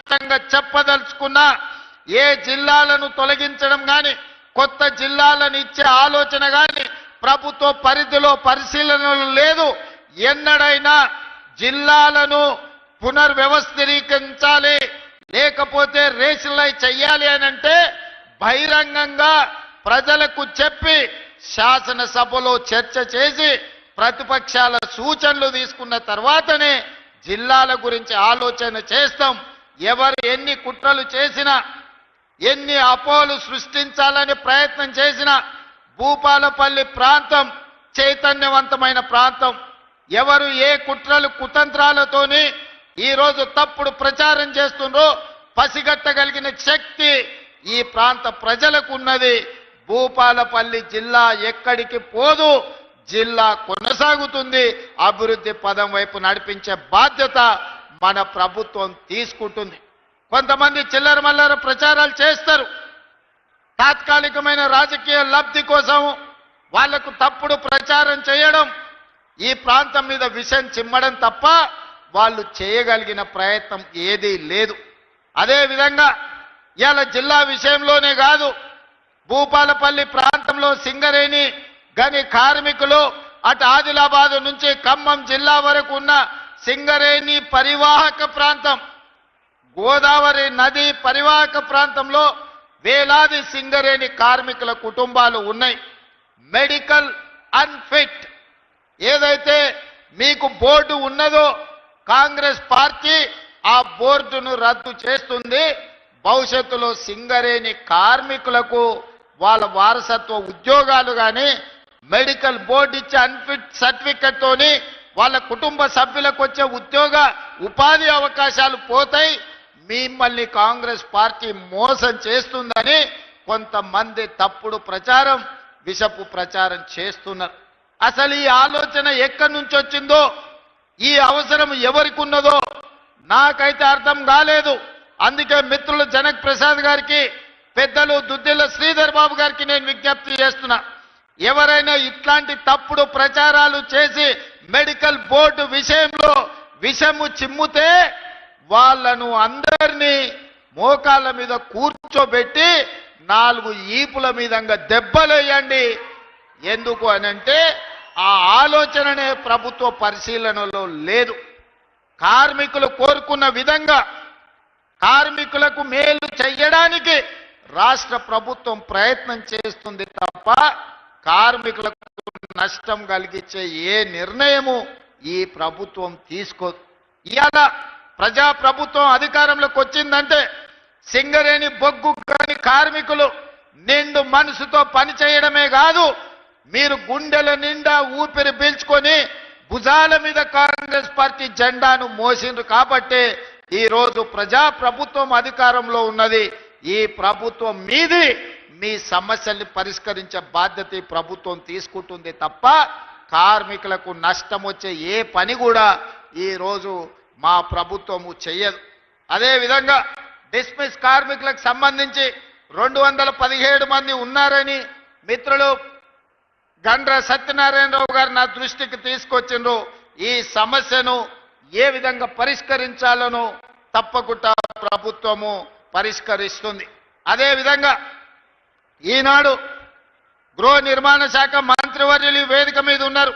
స్పష్టంగా చెప్పదలుచుకున్నా ఏ జిల్లాలను తొలగించడం గాని కొత్త జిల్లాలను ఇచ్చే ఆలోచన గాని ప్రభుత్వ పరిధిలో పరిశీలనలు లేదు. ఎన్నడైనా జిల్లాలను పునర్వ్యవస్థీకరించాలి లేకపోతే రేషనలైజ్ చేయాలి అని అంటే బహిరంగంగా ప్రజలకు చెప్పి శాసనసభలో చర్చ చేసి ప్రతిపక్షాల సూచనలు తీసుకున్న తర్వాతనే జిల్లాల గురించి ఆలోచన చేస్తాం. ఎవరు ఎన్ని కుట్రలు చేసినా ఎన్ని అపోహలు సృష్టించాలని ప్రయత్నం చేసినా భూపాలపల్లి ప్రాంతం చైతన్యవంతమైన ప్రాంతం. ఎవరు ఏ కుట్రలు కుతంత్రాలతోని ఈరోజు తప్పుడు ప్రచారం చేస్తుండ్రో పసిగట్టగలిగిన శక్తి ఈ ప్రాంత ప్రజలకు ఉన్నది. భూపాలపల్లి జిల్లా ఎక్కడికి పోదు, జిల్లా కొనసాగుతుంది. అభివృద్ధి పదం వైపు నడిపించే బాధ్యత మన ప్రభుత్వం తీసుకుంటుంది. కొంతమంది చిల్లర మల్లర ప్రచారాలు చేస్తారు. తాత్కాలికమైన రాజకీయ లబ్ధి కోసం వాళ్లకు తప్పుడు ప్రచారం చేయడం, ఈ ప్రాంతం మీద విషం చిమ్మడం తప్ప వాళ్ళు చేయగలిగిన ప్రయత్నం ఏదీ లేదు. అదేవిధంగా ఇవాళ జిల్లా విషయంలోనే కాదు, భూపాలపల్లి ప్రాంతంలో సింగరేణి గని కార్మికులు అటు ఆదిలాబాద్ నుంచి ఖమ్మం జిల్లా వరకు ఉన్న సింగరేణి పరివాహక ప్రాంతం, గోదావరి నది పరివాహక ప్రాంతంలో వేలాది సింగరేణి కార్మికుల కుటుంబాలు ఉన్నాయి. మెడికల్ అన్ఫిట్ ఏదైతే మీకు బోర్డు ఉన్నదో కాంగ్రెస్ పార్టీ ఆ బోర్డును రద్దు చేస్తుంది. భవిష్యత్తులో సింగరేణి కార్మికులకు వాళ్ళ వారసత్వ ఉద్యోగాలు కానీ మెడికల్ బోర్డు ఇచ్చే అన్ఫిట్ సర్టిఫికెట్ తోని వాళ్ళ కుటుంబ సభ్యులకు వచ్చే ఉపాధి అవకాశాలు పోతాయి. మిమ్మల్ని కాంగ్రెస్ పార్టీ మోసం చేస్తుందని కొంతమంది తప్పుడు ప్రచారం, విషపు ప్రచారం చేస్తున్నారు. అసలు ఈ ఆలోచన ఎక్కడి నుంచి వచ్చిందో, ఈ అవసరం ఎవరికి ఉన్నదో నాకైతే అర్థం కాలేదు. అందుకే మిత్రులు జనక్ ప్రసాద్ గారికి, పెద్దలు దుద్దిల్ల శ్రీధర్ బాబు గారికి నేను విజ్ఞప్తి చేస్తున్నా, ఎవరైనా ఇట్లాంటి తప్పుడు ప్రచారాలు చేసి మెడికల్ బోర్డు విషయంలో విషము చిమ్ముతే వాళ్ళను అందరినీ మోకాళ్ళ మీద కూర్చోబెట్టి 4 ఈపుల మీదంగా దెబ్బలేయండి. ఎందుకు అనంటే ఆ ఆలోచననే ప్రభుత్వ పరిశీలనలో లేదు. కార్మికులు కోరుకున్న విధంగా కార్మికులకు మేలు చేయడానికి రాష్ట్ర ప్రభుత్వం ప్రయత్నం చేస్తుంది తప్ప కార్మికులకు నష్టం కలిగించే ఏ నిర్ణయము ఈ ప్రభుత్వం తీసుకోదు. ఇవాళ ప్రజా ప్రభుత్వం అధికారంలోకి వచ్చిందంటే సింగరేణి బొగ్గు గని కార్మికులు నిండు మనసుతో పనిచేయడమే కాదు, మీరు గుండెల నిండా ఊపిరి పీల్చుకొని భుజాల మీద కాంగ్రెస్ పార్టీ జెండాను మోసిండ్రు కాబట్టి ఈరోజు ప్రజా ప్రభుత్వం అధికారంలో ఉన్నది. ఈ ప్రభుత్వం మీది మీ సమస్యల్ని పరిష్కరించే బాధ్యత ఈ ప్రభుత్వం తీసుకుంటుంది తప్ప కార్మికులకు నష్టం వచ్చే ఏ పని కూడా ఈరోజు మా ప్రభుత్వము చెయ్యదు. అదేవిధంగా డిస్మిస్ కార్మికులకు సంబంధించి 217 మంది ఉన్నారని మిత్రులు గండ్ర సత్యనారాయణరావు గారు నా దృష్టికి తీసుకొచ్చిండ్రు. ఈ సమస్యను ఏ విధంగా పరిష్కరించాలనో తప్పకుండా ప్రభుత్వము పరిష్కరిస్తుంది. అదేవిధంగా ఈనాడు గృహ నిర్మాణ శాఖ మంత్రివర్యులు వేదిక మీద ఉన్నారు,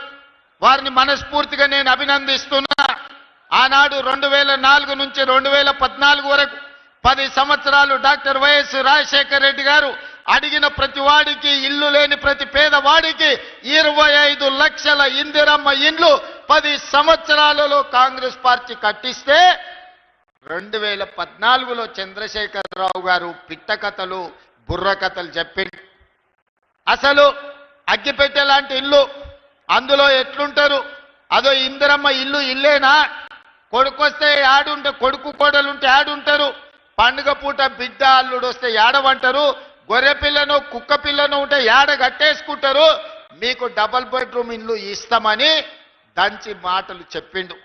వారిని మనస్ఫూర్తిగా నేను అభినందిస్తున్నా. ఆనాడు 2004 నుంచి 2014 వరకు 10 సంవత్సరాలు డాక్టర్ వైఎస్ రాజశేఖర రెడ్డి గారు అడిగిన ప్రతి వాడికి, ఇల్లు లేని ప్రతి పేదవాడికి 25 లక్షల ఇందిరమ్మ ఇండ్లు 10 సంవత్సరాలలో కాంగ్రెస్ పార్టీ కట్టిస్తే 2014లో చంద్రశేఖరరావు గారు పిట్ట కథలు, బుర్ర కథలు చెప్పిండు. అసలు అగ్గిపెట్టె లాంటి ఇల్లు అందులో ఎట్లుంటారు? అదో ఇందిరమ్మ ఇల్లు ఇల్లేనా? కొడుకొస్తే యాడుంటే, కొడుకు కోడలుంటే యాడుంటారు? పండుగ పూట బిడ్డ అల్లుడు వస్తే యాడవంటారు? గొర్రె పిల్లను కుక్క పిల్లను ఉంటే యాడ కట్టేసుకుంటారు. మీకు డబల్ బెడ్రూమ్ ఇల్లు ఇస్తామని దంచి మాటలు చెప్పిండు.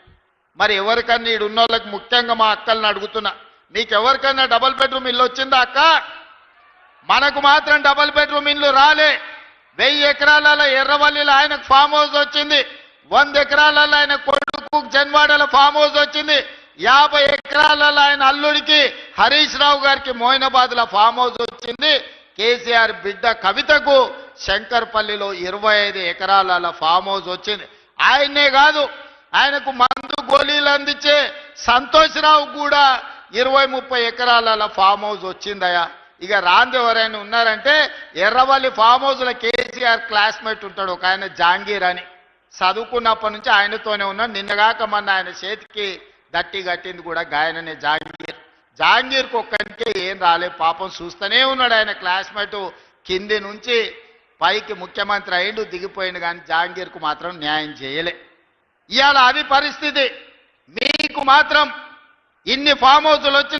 మరి ఎవరికన్నా ఈడున్న వాళ్ళకి, ముఖ్యంగా మా అక్కల్ని అడుగుతున్నా, మీకు ఎవరికన్నా డబల్ బెడ్రూమ్ ఇల్లు వచ్చిందా అక్క? మనకు మాత్రం డబల్ బెడ్రూమ్ ఇల్లు రాలే. 1000 ఎకరాలలో ఎర్రవల్లిలో ఆయనకు ఫామ్ హౌస్ వచ్చింది, 100 ఎకరాలలో ఆయన కొడుకు జన్వాడల ఫామ్ హౌస్ వచ్చింది, 50 ఎకరాలలో ఆయన అల్లుడికి హరీష్ రావు గారికి మోయినాబాద్లో ఫామ్ హౌస్ వచ్చింది. కేసీఆర్ బిడ్డ కవితకు శంకర్పల్లిలో 25 ఎకరాల ఫామ్ హౌస్ వచ్చింది. ఆయనే కాదు, ఆయనకు మందు గోళీలు అందించే సంతోష్రావు కూడా 20-30 ఎకరాల ఫామ్ హౌస్ వచ్చిందయా. ఇక రాంది ఎవరైనా ఉన్నారంటే ఎర్రవల్లి ఫామ్ హౌస్లో కేసీఆర్ క్లాస్మేట్ ఉంటాడు ఒక ఆయన జాంగీర్ అని, చదువుకున్నప్పటి నుంచి ఆయనతోనే ఉన్నాడు. నిన్నగాక మొన్న ఆయన చేతికి దట్టి కట్టింది కూడా గాయననే జాంగీర్. జాంగీర్కి ఒక్కడికే ఏం రాలే పాపం, చూస్తూనే ఉన్నాడు ఆయన క్లాస్మేట్ కింది నుంచి పైకి ముఖ్యమంత్రి అయిండు దిగిపోయిండు, కానీ జాంగీర్కు మాత్రం న్యాయం చేయలే. ఇవాళ అది పరిస్థితి. మీకు మాత్రం ఇన్ని ఫామ్ హౌస్లు వచ్చి